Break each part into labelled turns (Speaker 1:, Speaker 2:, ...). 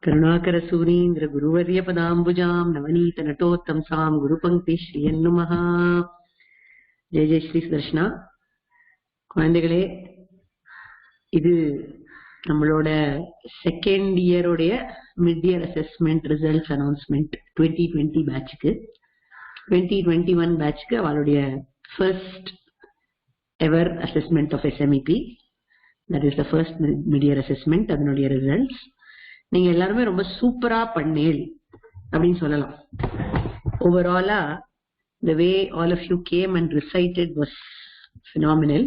Speaker 1: Karunakarachariar Guruvarya Padambujam Navanita Natottam Sam Guru Pankti Shriyan Namaha. Jai Jai Shri Sudarshana. குழந்தைகளே, இது நம்மளோட second இயரோடைய mid year assessment results announcement 2020 பேட்சுக்கு. 2021 பேட்சுக்கு அவளுடைய first ever assessment of SMeP. That is the first mid year assessment. அதனுடைய results நீங்க எல்லாருமே ரொம்ப சூப்பரா பண்ணேல் அப்படின்னு சொல்லலாம். ஓவராலா the way all of you came and recited was phenomenal.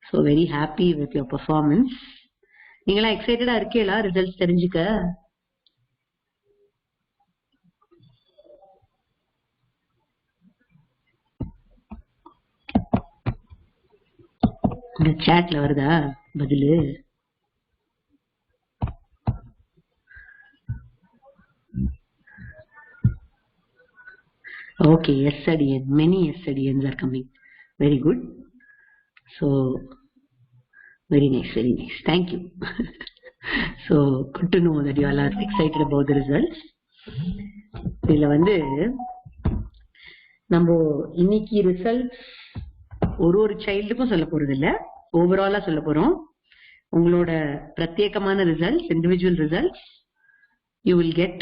Speaker 1: So very happy with your performance. நீங்களா எக்ஸைட்டடா இருக்கீங்களா ரிசல்ட்ஸ் தெரிஞ்சுக்க? இந்த சாட்ல வருதா பதிலு? Okay, SRIN. Many SRINs are coming. Very good. So, very nice, very nice. Thank you. So, good to know that you all are excited about the results. இதுல வந்து நம்ம இன்னைக்கு results ஒரு சைல்டுக்கும் சொல்ல போறது இல்ல, ஓவராலா சொல்ல போறோம். உங்களோட பிரத்யேகமான results, individual results you will get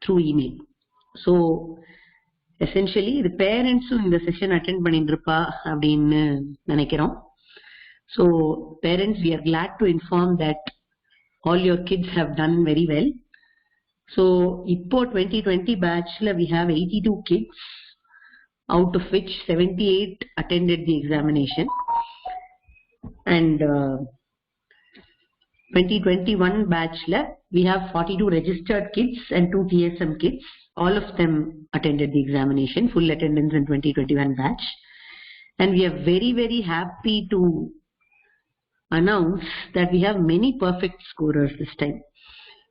Speaker 1: through email. So, essentially the parents இந்த செஷன் அட்டென்ட் பண்ணிட்டு இருப்பா அப்படின்னு நினைக்கிறோம். So parents, we are glad to inform that all your kids have done very well. So இப்போ 2020 batchல we have 82 kids, out of which 78 attended the examination, and 2021 batchல we have 42 registered kids and 2 TSM kids. All of them attended the examination, full attendance in 2021 batch. And we are very, very happy to announce that we have many perfect scorers this time.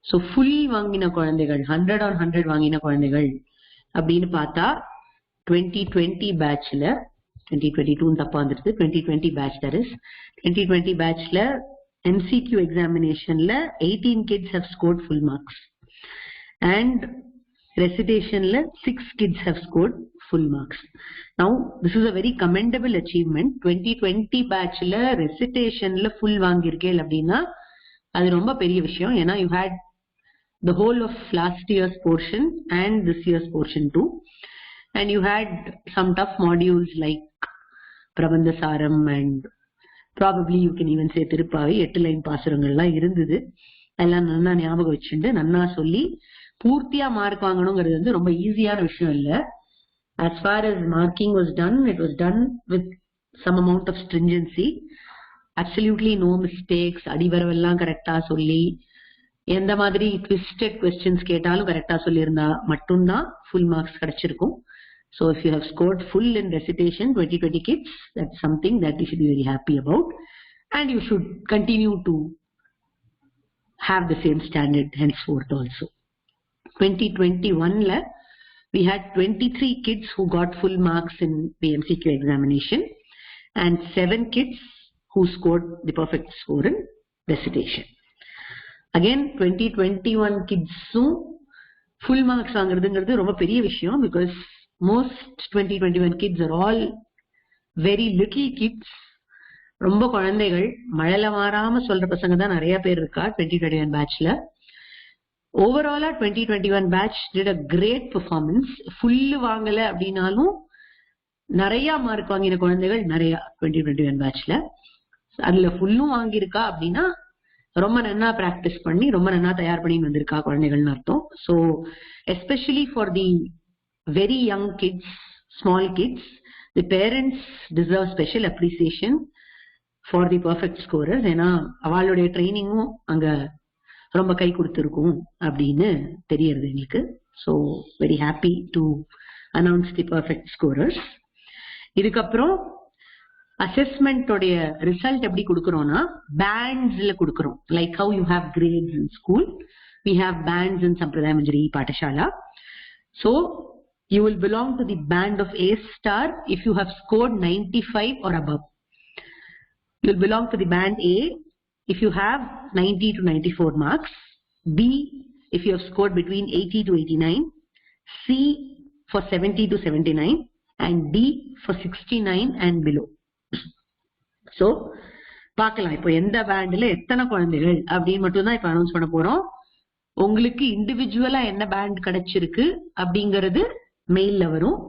Speaker 1: So full வாங்கின குழந்தைகள், 100 on 100 வாங்கின குழந்தைகள் அப்படின்னு பார்த்தா 2020 batchல, 2022 தப்பா வந்துருது, 2020 batch, that is 2020 batchல MCQ examinationல 18 kids have scored full marks, and recitation-la 6 kids have scored full marks. Now, this is a very commendable achievement. 2020 batch-la recitation-la full வாங்கிருக்கேல் அப்படின்னா அது ரொம்ப பெரிய விஷயம். ஏன்னா you had the whole of last year's portion and this year's portion too, and you had some tough modules like Prabandhasaram, and probably you can even say Tiruppavi, 8 line பாசுரங்கள்லாம் இருந்தது. எல்லாம் நல்லா ஞாபகம் வச்சுட்டு நன்னா சொல்லி பூர்த்தியா மார்க் வாங்கணுங்கிறது வந்து ரொம்ப ஈஸியான விஷயம் இல்ல. As far as marking was done, it was done with some amount of stringency. Absolutely no mistakes. அடிவரவெல்லாம் கரெக்டா சொல்லி, எந்த மாதிரி twisted questions கேட்டாலும் கரெக்டா சொல்லியிருந்தா மட்டும்தான் full marks கிடைச்சிருக்கும். So if you have scored full in recitation, 2020 kids, that's something that you should be very happy about, and you should continue to have the same standard henceforth also. 2021 we had 23 kids who got full marks in the MCQ examination, and 7 kids who scored the perfect score in recitation. Again, 2021 kids full marks வாங்குறதுங்கிறது ரொம்ப பெரிய விஷயம், because most 2021 kids are all very little kids. ரொம்ப குழந்தைகள், மழல மாறாம சொல்ற பசங்க தான் நிறைய பேர் இருக்கா 2021 batchல. Overall, 2021 batch did a great performance. Full வாங்கல அப்படினாலும் நிறைய மார்க் வாங்கின குழந்தைகள் நிறைய 2021 batchல. அதுல ஃபுல்லும் வாங்கியிருக்கா அப்படின்னா ரொம்ப நன்னா பிராக்டிஸ் பண்ணி ரொம்ப நன்னா தயார் பண்ணி வந்திருக்கா குழந்தைகள்னு அர்த்தம். So especially for the very young kids, small kids, the parents deserve special appreciation for the perfect scorers. ஏன்னா அவளுடைய ட்ரைனிங்கும் அங்க ரொம்ப கை கொடுத்திருக்கும் அப்படின்னு தெரியறது எனக்கு. So very happy to announce the perfect scorers. இதுக்கப்புறம் அசஸ்மெண்ட் உடைய ரிசல்ட் எப்படி கொடுக்கறோம்னா பேண்ட்ஸ்ல கொடுக்கறோம். Like how you have grades in school, we have bands in Sampradaya Manjari, ePatashala. So you will belong to the band of A star if you have scored 95 or above. You will belong to the band A if you have 90 to 94 marks, B if you have scored between 80 to 89, C for 70 to 79, and D for 69 and below. So பார்க்கலாம் இப்போ எந்த பேண்ட்ல எத்தனை குழந்தைகள் அப்படின்னு மட்டும் தான் இப்போ announce பண்ண போறோம். உங்களுக்கு இண்டிவிஜுவலா என்ன பேண்ட் கிடைச்சிருக்கு அப்படிங்கிறது மெயில்ல வரும்.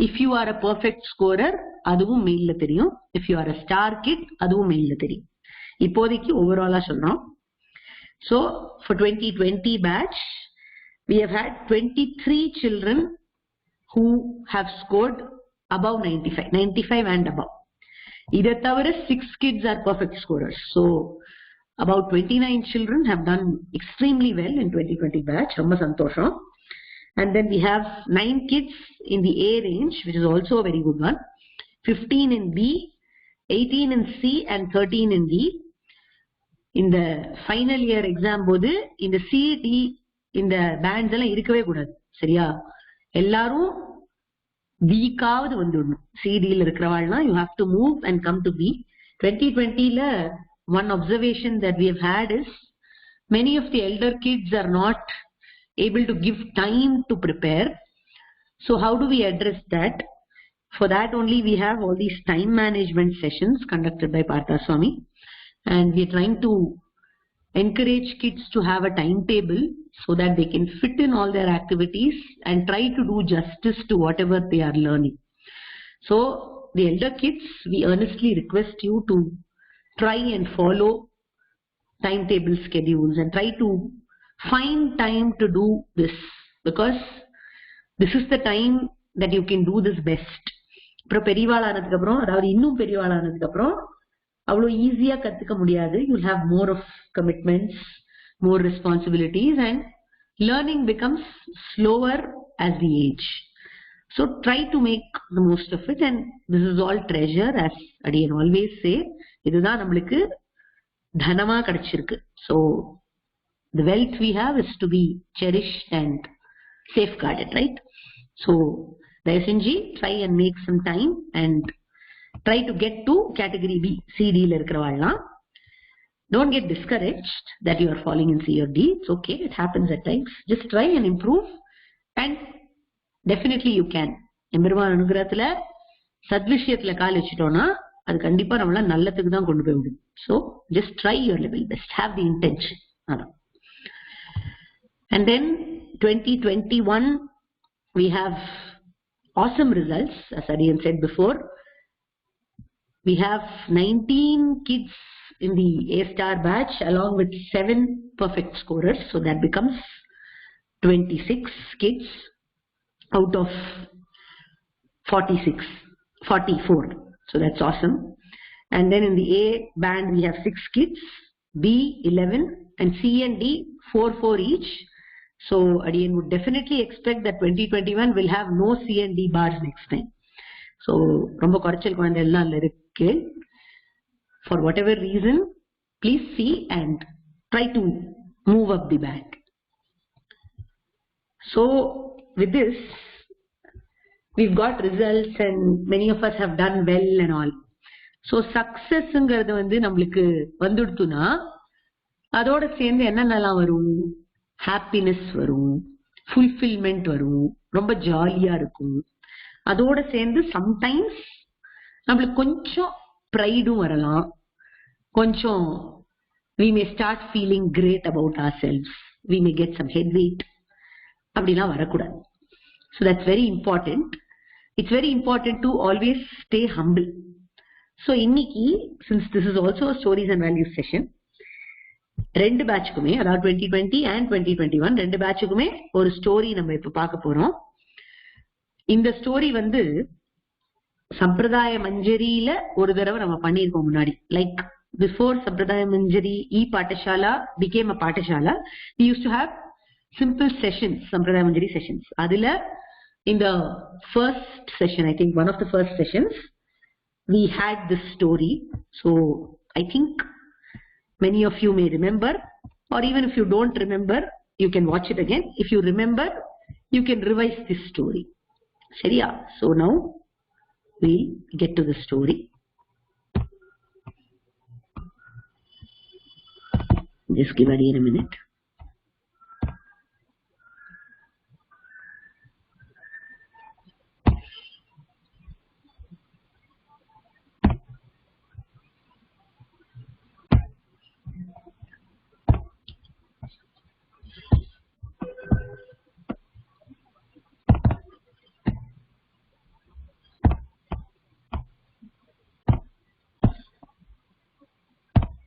Speaker 1: If you are a perfect scorer அதுவும் மெயில்ல தெரியும். If you are a star kid அதுவும் மெயில்ல தெரியும். இப்போதைக்கு ஓவராலா சொல்றோம். So for 2020 batch we have had 23 children who have scored above 95 and above. Either thavara 6 kids are perfect scorers. So about 29 children have done extremely well in 2020 batch. Romba santosham. And then we have 9 kids in the A range, which is also a very good one. 15 in B, 18 in C and 13 in D. In the final year exam போது இந்த CD இந்த pants எல்லாம் இருக்கவே கூடாது. சரியா? எல்லாரும் வீக்காவது வந்துடணும். சிடியில் இருக்கிறவாள்னா you have to move and come to B. 2020ல one observation that we have had is many of the elder kids are not able to give time to prepare. So how do we address that? For that only we have all these time management sessions conducted by Partha Swami, and we are trying to encourage kids to have a timetable so that they can fit in all their activities and try to do justice to whatever they are learning. So the elder kids, we earnestly request you to try and follow timetable schedules and try to find time to do this, because this is the time that you can do this best. அப்புறம் பெரியவாளானதுக்கு அப்புறம், அதாவது இன்னும் பெரியவாளானதுக்கு அப்புறம் அவ்வளோ ஈஸியா கத்துக்க முடியாது. You'll have more of commitments, more responsibilities, and learning becomes slower as we age. So try to make the most of it, and this is all treasure, as Adiyan always say. இதுதான் நம்மளுக்கு தனமா கிடைச்சிருக்கு. So the wealth we have is to be cherished and safeguarded, right? So the SNG, try and make some time and try to get to category B, C, D la irukravalla. Don't get discouraged that you are falling in C or D. It's okay, it happens at times. Just try and improve, and definitely you can. எம்பெருமான் அனுகிரகத்துல சத்விஷயத்துல கால் வச்சுட்டோம்னா அது கண்டிப்பா நம்மள நல்லதுக்கு தான் கொண்டு போய் விடும். So just try your level best, have the intention. And then 2021 we have awesome results, as Adiyan said before. We have 19 kids in the A-star batch along with 7 perfect scorers. So that becomes 26 kids out of 44. So that's awesome. And then in the A band we have 6 kids, B 11, and C and D 4 each. So Adiyan would definitely expect that 2021 will have no C and D bars next time. So ரொம்ப குறைச்சல் குழந்தை எல்லாம் இருக்கு. For whatever reason, please see and try to move up the band. So with this, we've got results and many of us have done well and all. So successங்கிறது வந்து நம்மளுக்கு வந்துடுத்துனா அதோட சேர்ந்து என்னென்னலாம் வரும்? ஹாப்பினஸ் வரும், ஃபுல்ஃபில்மெண்ட் வரும், ரொம்ப ஜாலியா இருக்கும். அதோட சேர்ந்து சம்டைம்ஸ் நம்மளுக்கு கொஞ்சம் ப்ரைடும் வரலாம். கொஞ்சம் we may start feeling great about ourselves, we may get some head weight. அப்படிலாம் வரக்கூடாது. So that's very important. It's very important to always stay humble. So இன்னைக்கு, since this is also a stories and values session, ரெண்டு பேட்சுக்குமே, அதாவது 2020 and 2021 ரெண்டு பேட்சுக்குமே ஒரு story நம்ம இப்ப பார்க்க போறோம். இந்த ஸ்டோரி வந்து சம்பிரதாய மஞ்சரியில ஒரு தடவை நம்ம பண்ணியிருக்கோம் முன்னாடி. லைக் பிஃபோர் சம்பிரதாய மஞ்சரி ePatashala became a Patashala, we used to have simple sessions, Sampradaya Manjari sessions. அதுல in the first session, I think one of the first sessions, we had this story. So I think many of you may remember, or even if you don't remember, you can watch it again. If you remember, you can revise this story. Sharia. So now we'll get to the story. Just give Adiyan a minute.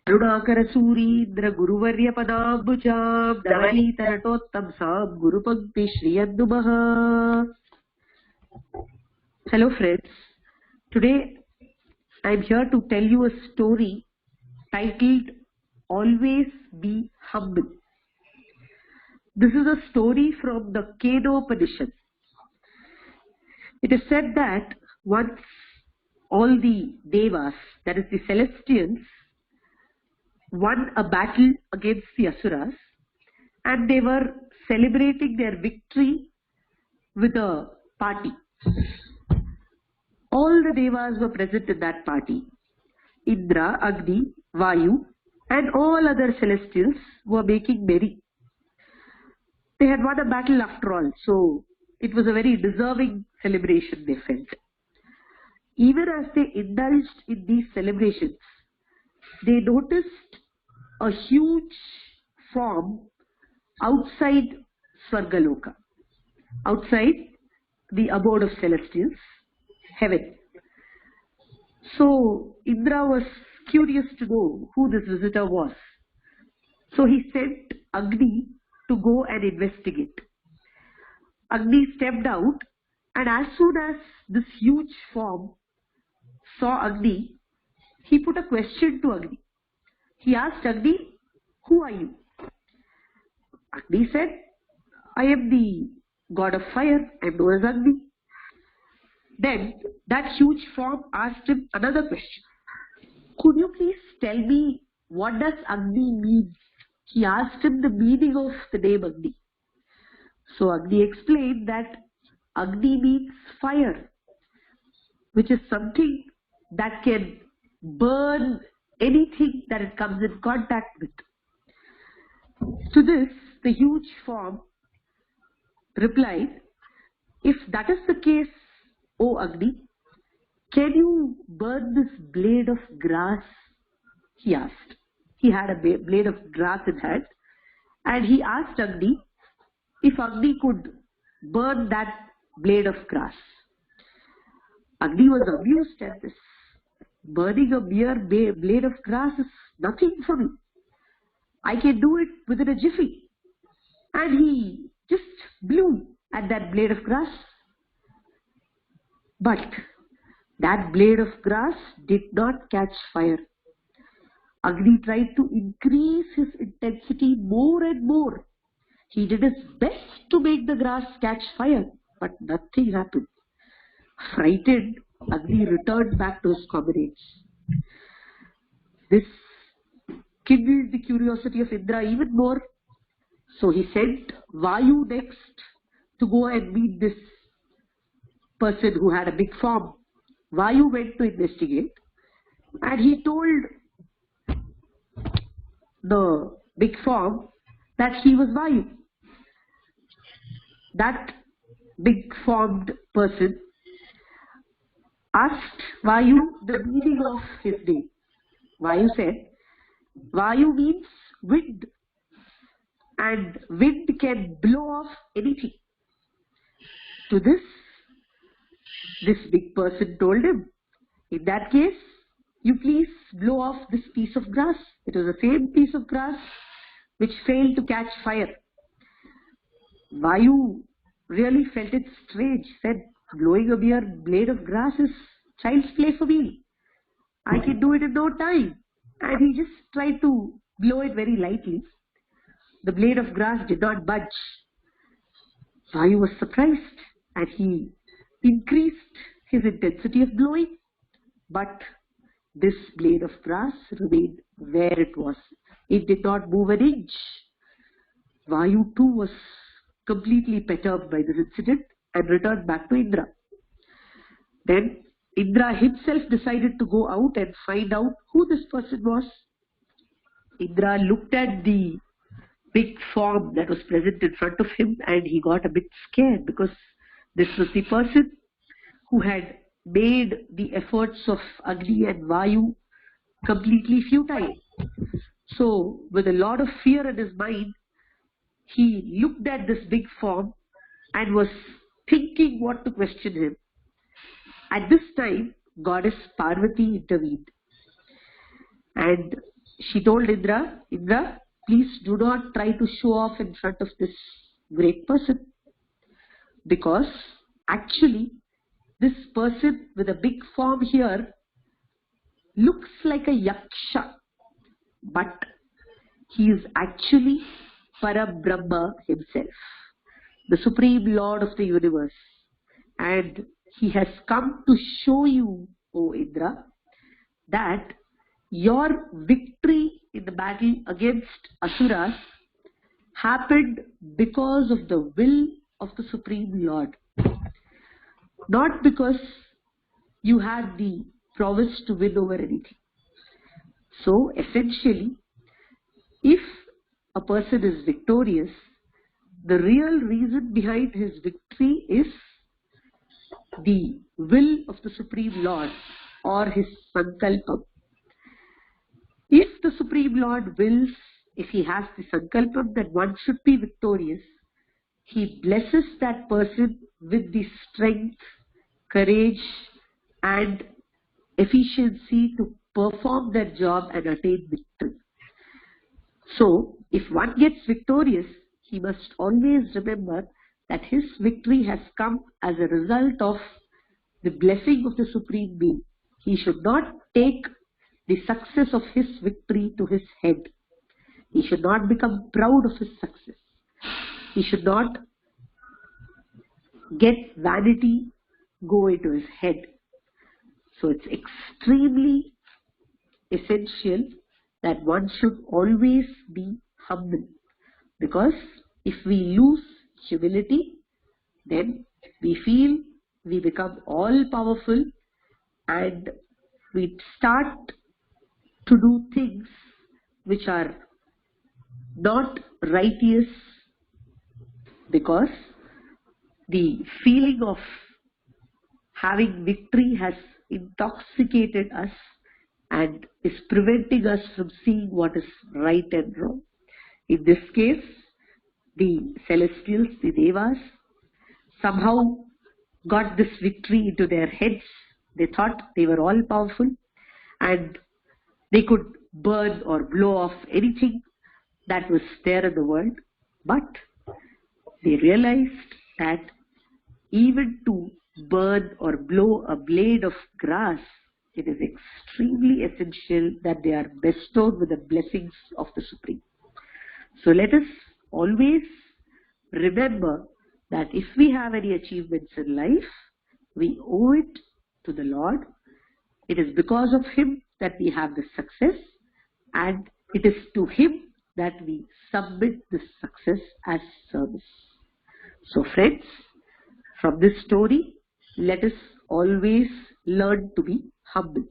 Speaker 1: Karunakarachariar Guruvarya Padambujam Navaleetanatottamsam Gurupakti Shriyandumaha. Hello friends, today I am here to tell you a story titled Always Be Humble. This is a story from the Kenopanishad. It is said that once all the Devas, that is the Celestials, won a battle against the Asuras, and they were celebrating their victory with a party. All the Devas were present in that party. Indra, Agni, Vayu, and all other Celestials were making merry. They had won a battle after all, so it was a very deserving celebration, they felt. Even as they indulged in these celebrations, they noticed a huge form outside Swargaloka, outside the abode of Celestials, heaven. So Indra was curious to know who this visitor was. So he sent Agni to go and investigate. Agni stepped out, and as soon as this huge form saw Agni, he put a question to Agni. He asked Agni, "Who are you?" Agni said, "I am the god of fire. I am known as Agni." Then that huge form asked him another question. "Could you please tell me what does Agni mean?" He asked him the meaning of the name Agni. So Agni explained that Agni means fire, which is something that can burn anything that it comes in contact with. To this, the huge form replied, "If that is the case, O Agni, can you burn this blade of grass?" He asked. He had a blade of grass in hand, and he asked Agni if Agni could burn that blade of grass. Agni was amused at this. Burning a mere blade of grass is nothing for me. I can do it within a jiffy. And he just blew at that blade of grass. But that blade of grass did not catch fire. Agni tried to increase his intensity more and more. He did his best to make the grass catch fire, but nothing happened. Frightened, Agni returned back to his comrades. This kindled the curiosity of Indra even more. So he sent Vayu next to go and meet this person who had a big form. Vayu went to investigate, and he told the big form that he was Vayu. That big formed person asked Vayu the meaning of his name. Vayu said, "Vayu means wind, and wind can blow off anything." To this big person told him, "In that case, you please blow off this piece of grass." It was the same piece of grass which failed to catch fire. Vayu really felt it strange, said, "Blowing a mere blade of grass is child's play for me. I can do it in no time." And he just tried to blow it very lightly. The blade of grass did not budge. Vayu was surprised, and he increased his intensity of blowing. But this blade of grass remained where it was. It did not move an inch. Vayu too was completely perturbed by this incident and returned back to Indra. Then Indra himself decided to go out and find out who this person was. Indra looked at the big form that was present in front of him, and he got a bit scared because this was the person who had made the efforts of Agni and Vayu completely futile. So with a lot of fear in his mind, he looked at this big form and was thinking what to question him. At this time, goddess Parvati intervened, and
Speaker 2: she told Indra, Indra, please do not try to show off in front of this great person, because actually this person with a big form here looks like a yaksha, but he is actually Parabrahma himself, the Supreme Lord of the universe. And he has come to show you, O Indra, that your victory in the battle against Asuras happened because of the will of the Supreme Lord, not because you had the promise to win over anything. So essentially, if a person is victorious, the real reason behind his victory is the will of the Supreme Lord or his sankalpam. If the Supreme Lord wills, if he has the sankalpam that one should be victorious, he blesses that person with the strength, courage and efficiency to perform their job and attain victory. So, if one gets victorious, he must always remember that his victory has come as a result of the blessing of the Supreme Being. He should not take the success of his victory to his head. He should not become proud of his success. He should not get vanity go into his head. So it's extremely essential that one should always be humble, because if we lose humility, then we feel we become all powerful and we start to do things which are not righteous, because the feeling of having victory has intoxicated us and is preventing us from seeing what is right and wrong. In this case, the celestials, the devas, somehow got this victory into their heads. They thought they were all powerful and they could burn or blow off anything that was there in the world. But they realized that even to burn or blow a blade of grass, it is extremely essential that they are bestowed with the blessings of the Supreme. So let us always remember that if we have any achievements in life, we owe it to the Lord. It is because of Him that we have this success, and it is to Him that we submit this success as service. So friends, from this story, let us always learn to be humble.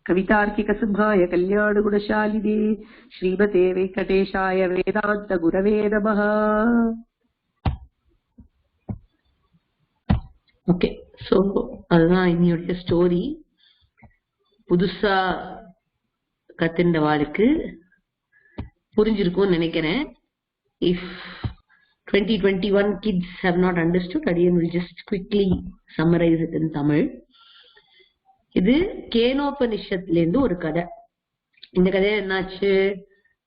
Speaker 2: Kavitarkika Simhaya Kalyana Gunashaline Srimate Venkateshaya Vedanta Gurave Namaha.
Speaker 1: Okay, so அதுதான் இன்னையோட story. புதுசா கத்துண்டவாளுக்கு புரிஞ்சிருக்கும்னு நினைக்கிறேன். If 2021 kids have not understood, I will just quickly summarize it in Tamil. இது கேனோபனிஷத்துல இருந்து ஒரு கதை. இந்த கதை என்னாச்சு,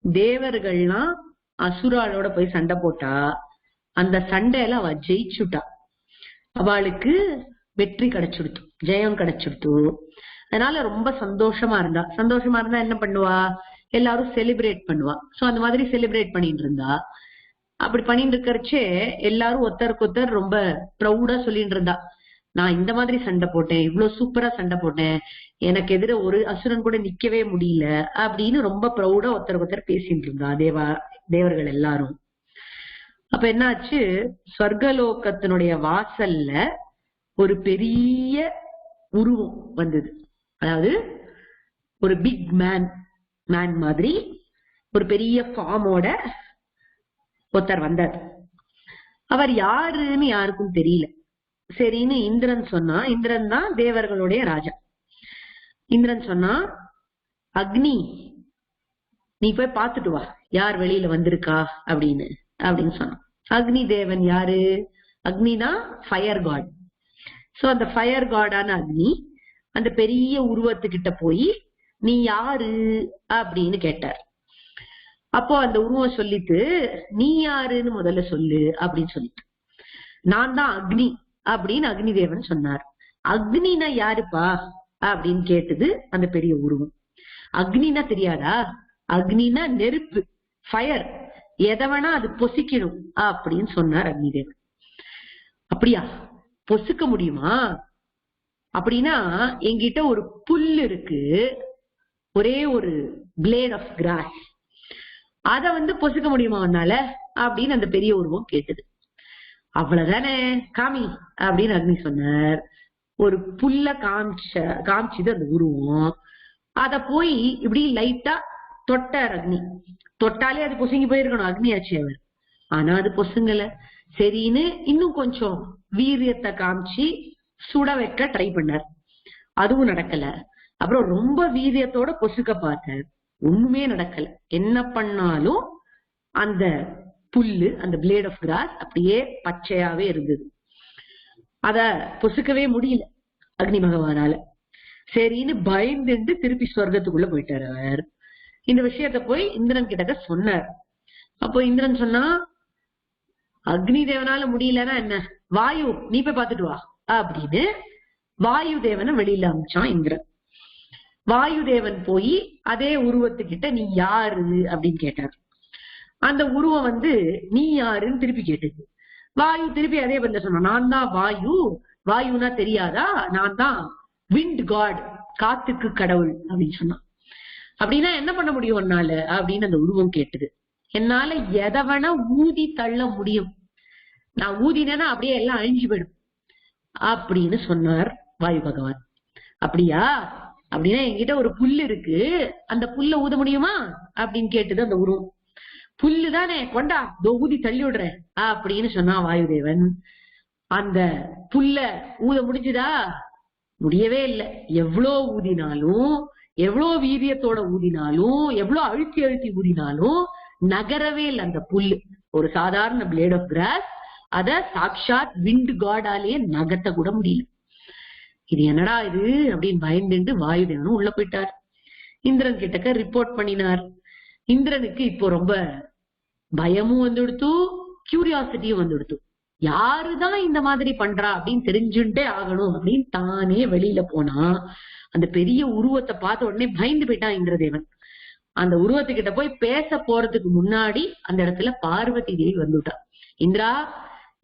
Speaker 1: தேவர்கள்லாம் அசுராலோட போய் சண்டை போட்டா அந்த சண்டையில அவ ஜெயிச்சுட்டா, அவளுக்கு வெற்றி கிடைச்சுடுத்து, ஜெயம் கிடைச்சுடுத்து. அதனால ரொம்ப சந்தோஷமா இருந்தா. சந்தோஷமா இருந்தா என்ன பண்ணுவா, எல்லாரும் செலிப்ரேட் பண்ணுவா. சோ அந்த மாதிரி செலிப்ரேட் பண்ணிட்டு இருந்தா. அப்படி பண்ணிட்டு இருக்கிறச்சே எல்லாரும் ஒருத்தருக்கு ஒருத்தர் ரொம்ப ப்ரௌடா சொல்லிட்டு இருந்தா, நான் இந்த மாதிரி சண்டை போட்டேன், இவ்வளவு சூப்பரா சண்டை போட்டேன், எனக்கு எதிர ஒரு அசுரன் கூட நிக்கவே முடியல அப்படின்னு ரொம்ப ப்ரௌடா ஒருத்தருக்கு ஒருத்தர் பேசிட்டு இருந்தா தேவர்கள் எல்லாரும். அப்ப என்னாச்சு, ஸ்வர்கலோகத்தினுடைய வாசல்ல ஒரு பெரிய உருவம் வந்தது. அதாவது ஒரு பிக் மேன் மாதிரி ஒரு பெரிய ஃபார்மோட ஒருத்தர் வந்தார். அவர் யாருன்னு யாருக்கும் தெரியல. சரின்னு இந்திரன் சொன்னா, இந்திரன் தான் தேவர்களுடைய ராஜா. இந்திரன் சொன்னா, அக்னி நீ போய் பார்த்துட்டு வா யார் வெளியில வந்திருக்கா அப்படின்னு சொன்னான். அக்னி தேவன் யாரு? அக்னினா ஃபயர் காட். சோ அந்த ஃபயர் காடான அக்னி அந்த பெரிய உருவத்துக்கிட்ட போய் நீ யாரு அப்படின்னு கேட்டார். அப்போ அந்த உருவம் சொல்லிட்டு நீ யாருன்னு முதல்ல சொல்லு அப்படின்னு சொல்லிட்டு, நான் தான் அக்னி அப்படின்னு அக்னி தேவன் சொன்னார். அக்னினா யாருப்பா அப்படின்னு கேட்டது அந்த பெரிய உருவம். அக்னினா தெரியாதா? அக்னினா நெருப்பு, ஃபயர், எதை வேணா அது பொசிக்கணும் அப்படின்னு சொன்னார் அக்னி தேவன். அப்படியா, பொசுக்க முடியுமா? அப்படின்னா என்கிட்ட ஒரு புல் இருக்கு, ஒரே ஒரு பிளேட் ஆஃப் கிராஸ், அத பொசுக்க முடியுமா உன்னால அப்படின்னு அந்த பெரிய உருவம் கேட்டது. அவ்வளவுதானே, காமி அப்படின்னு அக்னி சொன்னார். ஒரு புல்ல காமிச்சது அந்த உருவம். அத போய் இப்படி லைட்டா தொட்டார் அக்னி. தொட்டாலே அது பொசுங்கி போயிருக்கணும், அக்னி ஆச்சு அவர். ஆனா அது பொசுங்கல. சரின்னு இன்னும் கொஞ்சம் வீரியத்தை காமிச்சு சுட வைக்க ட்ரை பண்ணார், அதுவும் நடக்கல. அப்புறம் ரொம்ப வீரியத்தோட பொசுக்க பார்த்தார், ஒண்ணுமே நடக்கல. என்ன பண்ணாலும் அந்த புல்லு, அந்த பிளேட் ஆஃப் கிராஸ் அப்படியே பச்சையாவே இருந்தது. அத பொசுக்கவே முடியல அக்னி பகவானால. சரின்னு பயந்துட்டு திருப்பி சொர்க்கத்துக்குள்ள போயிட்டார் அவர். இந்த விஷயத்த போய் இந்திரன் கிட்ட சொன்னார். அப்போ இந்திரன் சொன்னா, அக்னி தேவனால முடியலன்னா என்ன, வாயு நீ போய் பாத்துட்டு வா அப்படின்னு வாயு தேவனை வெளியில அமிச்சான் இந்திரன். வாயு தேவன் போய் அதே உருவத்துக்கிட்ட நீ யாரு அப்படின்னு கேட்டார். அந்த உருவம் நீ யாருன்னு திருப்பி கேட்டது. வாயு திருப்பி அதே பதில சொன்னா, நான் தான் வாயு. வாயுனா தெரியாதா, நான் தான் விண்ட் காட், காத்துக்கு கடவுள் அப்படின்னு சொன்னான். அப்படின்னா என்ன பண்ண முடியும் உன்னால அப்படின்னு அந்த உருவம் கேட்டது. என்னால எதை வேணா ஊதி தள்ள முடியும், நான் ஊதினேன்னா அப்படியே எல்லாம் அழிஞ்சு போயிடும் அப்படின்னு சொன்னார் வாயு பகவான். அப்படியா, அப்படின்னா என்கிட்ட ஒரு புல்லு இருக்கு, அந்த புல்ல ஊத முடியுமா அப்படின்னு கேட்டது அந்த உருவம். புல்லு தானே, கொண்டா ஊதி தள்ளி விடுறேன் அப்படின்னு சொன்னா வாயுதேவன். அந்த புல்ல ஊத முடிஞ்சுதா? முடியவே இல்லை. எவ்வளோ ஊதினாலும், எவ்வளோ வீரியத்தோட ஊதினாலும், எவ்வளோ அழுத்தி அழுத்தி ஊதினாலும் நகரவே இல்லை அந்த புல்லு. ஒரு சாதாரண பிளேட் ஆஃப் கிராஸ், அத சாக்ஷாத் விண்ட் காடாலேயே நகர்த்த கூட முடியல. இது என்னடா இது அப்படின்னு பயந்துட்டு வாயுதேவனும் உள்ள போயிட்டார். இந்திரன் கிட்டக்க ரிப்போர்ட் பண்ணினார். இந்திரனுக்கு இப்போ ரொம்ப பயமும் வந்துடுத்து, கியூரியாசிட்டியும் வந்துடுத்து. யாருதான் இந்த மாதிரி பண்றா அப்படின்னு தெரிஞ்சுட்டே ஆகணும் அப்படின்னு தானே வெளியில போனா, அந்த பெரிய உருவத்தை பார்த்த உடனே பயந்து போயிட்டான் இந்திரதேவன். அந்த உருவத்துக்கிட்ட போய் பேச போறதுக்கு முன்னாடி அந்த இடத்துல பார்வதி தேவி வந்துட்டா. இந்திரா,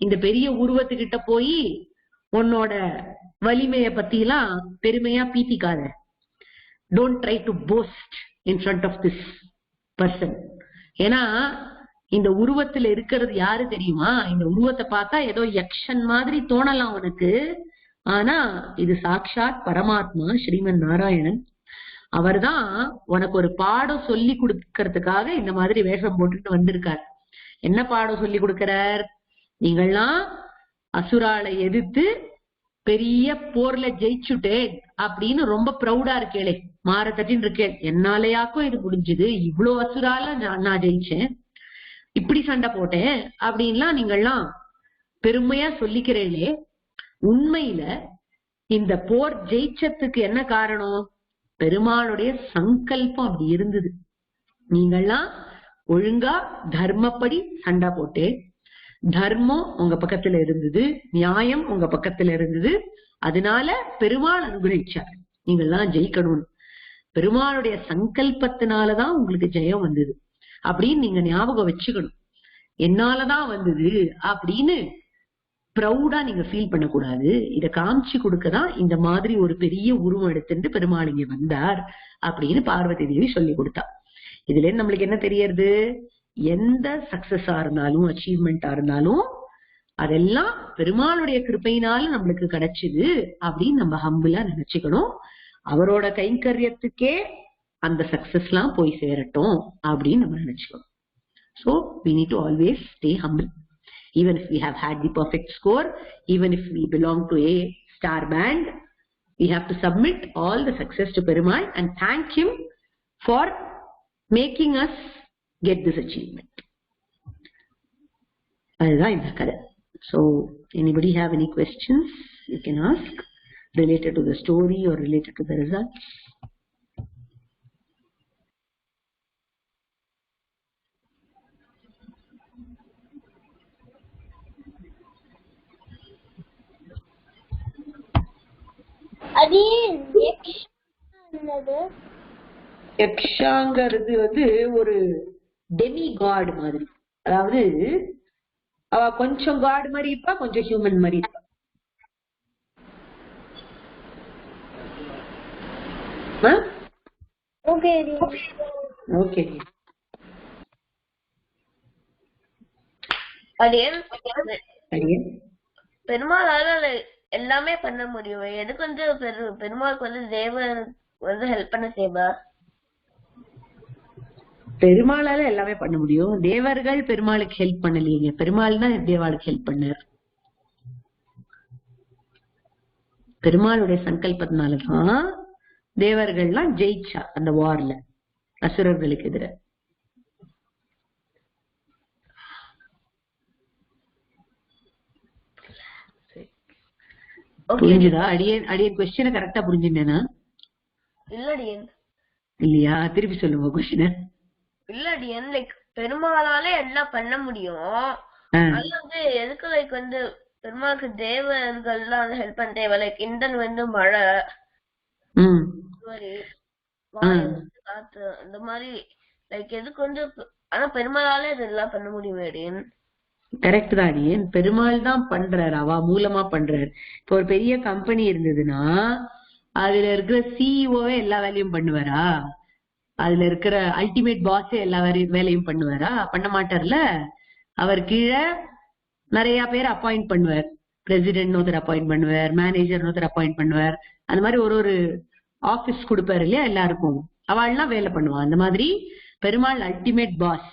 Speaker 1: இந்த பெரிய உருவத்துக்கிட்ட போய் உன்னோட வலிமைய பத்தி எல்லாம் பெருமையா பீத்திக்காத. Don't try to boast in front of this person. ஏன்னா இந்த உருவத்துல இருக்கிறது யாரு தெரியுமா? இந்த உருவத்தை பார்த்தா ஏதோ யக்ஷன் மாதிரி தோணலாம் உனக்கு, ஆனா இது சாக்ஷாத் பரமாத்மா ஸ்ரீமன் நாராயணன். அவர்தான் உனக்கு ஒரு பாடம் சொல்லி கொடுக்கறதுக்காக இந்த மாதிரி வேஷம் போட்டுட்டு வந்திருக்கார். என்ன பாடம் சொல்லி கொடுக்கிறார்? நீங்கள்லாம் அசுராலை எதிர்த்து பெரிய போர்ல ஜெயிச்சுட்டேன் அப்படின்னு ரொம்ப ப்ரௌடா இருக்கேளே, மாற தட்டின்னு இருக்கேன். என்னாலயாக்கும் இது முடிஞ்சது, இவ்வளவு அசுரால நான் ஜெயிச்சேன், இப்படி சண்டை போட்டேன் அப்படின்லாம் நீங்கள்லாம் பெருமையா சொல்லிக்கிறீங்களே. உண்மையில இந்த போர் ஜெயிச்சதுக்கு என்ன காரணம்? பெருமாளுடைய சங்கல்பம் அப்படி இருந்தது. நீங்கள்லாம் ஒழுங்கா தர்மப்படி சண்டை போட்டேன், தர்மம் உங்க பக்கத்துல இருந்தது, நியாயம் உங்க பக்கத்துல இருந்தது. அதனால பெருமாள் அனுகிரகிச்சார் நீங்கள்லாம் ஜெயிக்கணும்னு. பெருமாளுடைய சங்கல்பத்தினாலதான் உங்களுக்கு ஜெயம் வந்தது அப்படின்னு நீங்க ஞாபகம் வச்சுக்கணும். என்னாலதான் வந்தது அப்படின்னு ப்ரௌடா நீங்க ஃபீல் பண்ணக்கூடாது. இத காமிச்சு கொடுக்கதான் இந்த மாதிரி ஒரு பெரிய உருவம் எடுத்துட்டு பெருமாள் இங்க வந்தார் அப்படின்னு பார்வதி தேவி சொல்லி கொடுத்தா. இதுல நம்மளுக்கு என்ன தெரியறது? எந்த சக்சஸா இருந்தாலும், அச்சீவ்மெண்டா இருந்தாலும் அதெல்லாம் பெருமாளுடைய கிருபையினால நம்மளுக்கு கிடைச்சது அப்படின்னு நம்ம ஹம்பிளா நினைச்சுக்கணும். அவரோட கைங்கரியத்துக்கே அந்த சக்சஸ் எல்லாம் போய் சேரட்டும் அப்படின்னு நம்ம நினைச்சுக்கணும். So we need to always stay humble. Even if we have had the perfect score, even if we belong to a star band, we have to submit all the success to Perumal and thank him for making us get this achievement. அதுதான் இந்த கதை. So anybody have any questions you can ask related to the story or related to the results? யக்ஷாங்கிறது ஒரு Demi God மாதிரி. அதாவது அவ கொஞ்சம் God மாதிரி இருப்பா, கொஞ்சம் ஹியூமன் மாதிரி இருப்பா. ஓகே.
Speaker 3: பெருமாளால எல்லாமே பண்ண முடியும். எதுக்கு பெருமாளுக்கு தேவன் ஹெல்ப் பண்ண தேவை?
Speaker 1: பெருமாளால எல்லாமே பண்ண முடியும். தேவர்கள் பெருமாளுக்கு ஹெல்ப் பண்ணலீங்க. பெருமாள் தான் தேவாளுக்கு ஹெல்ப் பண்ணார். பெருமாளுடைய சங்கல்பத்தினாலதான் தேவர்கள்லாம் ஜெயிச்சா அந்த வார்ல அசுரர்களுக்கு எதிர. புரிஞ்சுதா? அடியன் கொஸ்டினை கரெக்டா புரிஞ்சுட்டேனா? இல்லையா? திருப்பி சொல்லுங்க கொஸ்டினை.
Speaker 3: பெருமாளால எல்லாம் பண்ண முடியும். அது எதுக்கு பெருமாளுக்கு தேவர்கள்லாம் ஹெல்ப் பண்ண தேவை? இந்தன் மழை காத்து அந்த மாதிரி எதுக்கு ஆனா பெருமாளால இதெல்லாம் பண்ண முடியும்.
Speaker 1: கரெக்ட் தான் அடியேன். பெருமாள் தான் பண்றாரு, அவ மூலமா பண்றாரு. இப்போ ஒரு பெரிய கம்பெனி இருந்ததுன்னா அதுல இருக்கிற சிஇஓவே எல்லா வேலையும் பண்ணுவாரா? அதுல இருக்கிற அல்டிமேட் பாஸே எல்லா வேலையும் பண்ணுவாரா? பண்ண மாட்டார்ல. அவர் கீழே நிறைய பேர் அப்பாயிண்ட் பண்ணுவார். பிரசிடென்ட் ஒருத்தர் அப்பாயிண்ட் பண்ணுவார், மேனேஜர் ஒருத்தர் அப்பாயிண்ட் பண்ணுவார். அந்த மாதிரி ஒரு ஆபீஸ் கொடுப்பாரு இல்லையா எல்லாருக்கும். அவள்லாம் வேலை பண்ணுவான். அந்த மாதிரி பெருமாள் அல்டிமேட் பாஸ்.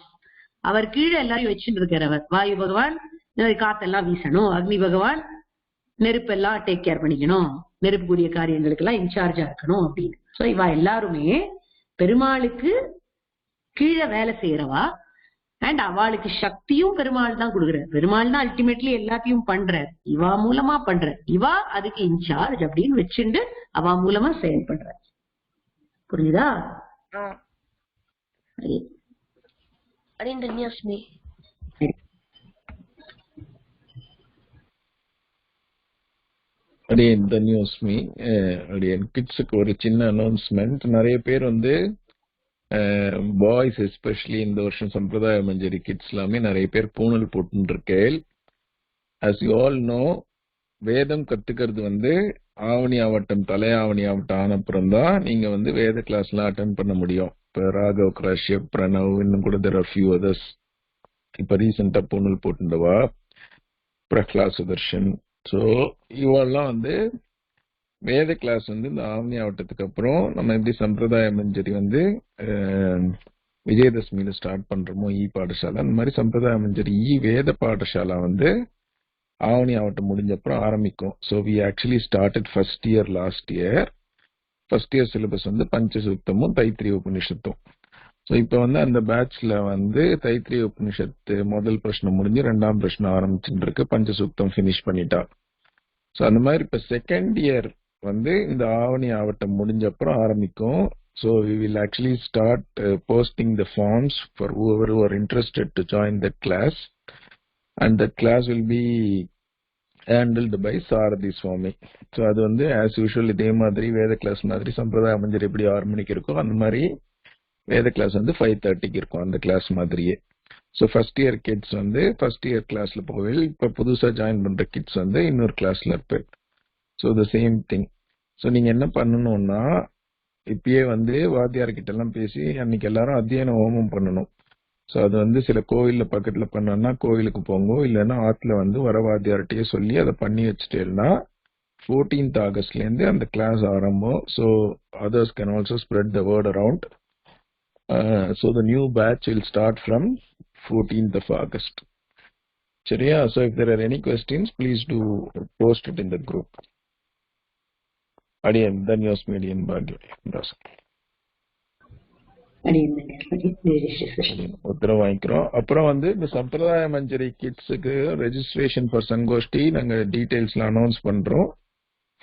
Speaker 1: அவர் கீழே எல்லாரையும் வச்சுட்டு இருக்காரு. அவர் வாயு பகவான் காத்தெல்லாம் வீசணும், அக்னி பகவான் நெருப்பெல்லாம் டேக் கேர் பண்ணிக்கணும், நெருப்புக்குரிய காரியங்களுக்கு எல்லாம் இன்சார்ஜா இருக்கணும் அப்படின்னு. சோ இவா எல்லாருமே பெருமாளுக்கு கீழே வேலை செய்யறவா. அண்ட் அவளுக்கு சக்தியும் பெருமாள் தான் கொடுக்குறாரு. பெருமாள் தான் அல்டிமேட்லி எல்லாத்தையும் பண்றாரு, இவா மூலமா பண்றாரு. இவா அதுக்கு இன்சார்ஜ் அப்படின்னு வச்சுட்டு அவா மூலமா செயல்படுறாரு. புரியுதா?
Speaker 4: கிட்ஸுக்கு ஒரு சின்ன அனௌன்ஸ்மெண்ட். நிறைய பேர் பாய்ஸ் எஸ்பெஷலி இந்த வருஷம் சம்பிரதாய மஞ்சரி கிட்ஸ் எல்லாமே நிறைய பேர் பூணல் போட்டு இருக்கேன். as you all know, வேதம் கத்துக்கிறது ஆவணி ஆவட்டம் தலையாவணி ஆவட்டம் ஆனப்புறம் தான் நீங்க வேத கிளாஸ் எல்லாம் அட்டென்ட் பண்ண முடியும். இப்ப ராகவ் கிராஷ்யப், பிரணவ், இன்னும் கூட there are few others. இப்ப ரீசெண்டா பூணல் போட்டுண்டவா பிரஹ்லாத் சுதர்ஷன். ஸோ இவெல்லாம் வேத கிளாஸ் இந்த ஆவணி ஆவட்டத்துக்கு அப்புறம் நம்ம எப்படி சம்பிரதாய மஞ்சரி விஜயதசமியில ஸ்டார்ட் பண்றோமோ ePatashala, அந்த மாதிரி சம்பிரதாய மஞ்சரி வேத பாடசாலா ஆவணி ஆவட்டம் முடிஞ்ச அப்புறம் ஆரம்பிக்கும். So we actually started first year last year. First year syllabus பஞ்சசூக்தமும் தைத்திரிய உபனிஷத்தும். ஸோ இப்போ அந்த பேட்ச்ல தைத்திரிய உபனிஷத்து முதல் பிரச்சனை முடிஞ்சு ரெண்டாம் பிரச்சனை ஆரம்பிச்சுட்டு இருக்கு. பஞ்சசூக்தம் ஃபினிஷ் பண்ணிட்டா. ஸோ அந்த மாதிரி இப்போ செகண்ட் இயர் இந்த ஆவணி ஆவட்டம் முடிஞ்ச அப்புறம் ஆரம்பிக்கும். So we will actually start posting the forms for whoever who are interested to join that class, and that class will be handled by SrI swami. So அது as usual இதே மாதிரி வேத class மாதிரி சம்பிரதாய மஞ்சரி எப்படி 6 மணிக்கு இருக்கோ அந்த மாதிரி வேத கிளாஸ் 5:30க்கு இருக்கும். அந்த கிளாஸ் மாதிரியே. So first year kids first year கிளாஸ்ல போவேல். இப்போ புதுசா ஜாயின் பண்ற கிட்ஸ் இன்னொரு கிளாஸ்ல இருப்பேன். So the same thing. So நீங்க என்ன பண்ணணும்னா இப்பயே வாத்தியார்கிட்ட எல்லாம் பேசி அன்னைக்கு எல்லாரும் அத்தியன ஹோமம் பண்ணணும். ஸோ அது சில கோவில்ல பக்கத்துல பண்ணோம்னா கோவிலுக்கு போங்க, இல்லைன்னா ஆத்துல வர வாத்தியார்கிட்டயே சொல்லி அதை பண்ணி வச்சுட்டேன்னா 14th ஆகஸ்ட்ல இருந்து அந்த கிளாஸ் ஆரம்பம். So others can also spread the word around. So the new batch will start from 14th of August. சரியா? So if there are any questions, please do post it in the group. Adiyan, Danyos Median Bhagya. உத்தரவு வாங்கிக்கிறோம். அப்புறம் இந்த சம்பிரதாய மஞ்சரி கிட்ஸுக்கு registration for சங்கோஷ்டி நாங்க டீடைல்ஸ்ல announce பண்றோம்.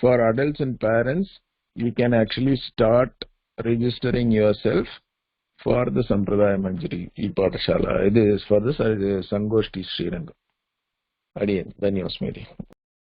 Speaker 4: For adults and parents you can actually start registering yourself for the Sampradaya Manjari ePatashala. It is for the Sangoshti Srirangam. Adiyan, Danyos Median.